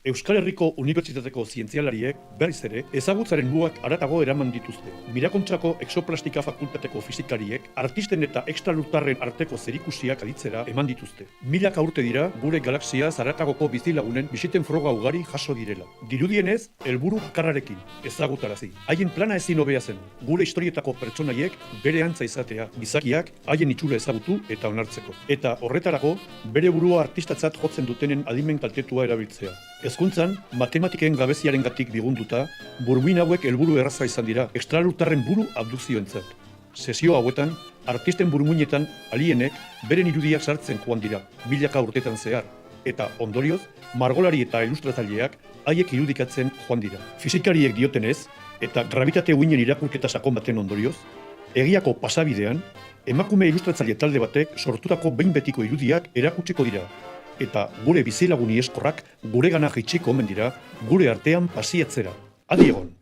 Euskal Herriko Unibertsitateko zientzialariek berriz ere ezagutzaren mugak haratago eraman dituzte. Mirakontzako Exoplastika Fakultateko fisikariek artisten eta ekstralurtarren arteko zerikusiak aditzera eman dituzte. Milaka urte dira gure galaxia zaratagoko bizilagunen bisiten froga ugari jaso direla. Dirudienez, helburu bakarrarekin ezagutarazi. Haien plana ezin hobea zen. Gure historietako pertsonaiek bere antza izatea, gizakiak haien itxura ezagutu eta onartzeko. Eta horretarako bere burua artistatzat jotzen dutenen adimen kaltetua erabiltzea. Hezkuntzan, matematiken gabeziarengatik bigunduta, burmuin hauek helburu erraza izan dira, ekstralurtarren buru abdukzioentzat. Sesio hauetan, artisten burmuinetan alienek beren irudiak sartzen joan dira, milaka urtetan zehar, eta ondorioz, margolari eta ilustratzaileak haiek irudikatzen joan dira. Fisikariek diotenez, eta gravitate uinen irakurketa sakon baten ondorioz, egiako pasabidean, emakume ilustratzaile talde batek sortutako behin betiko irudiak erakutsiko dira, eta gure bizilaguni eskorrak guregana jaitsiko omen dira, gure artean pasiatzera. Adi egon!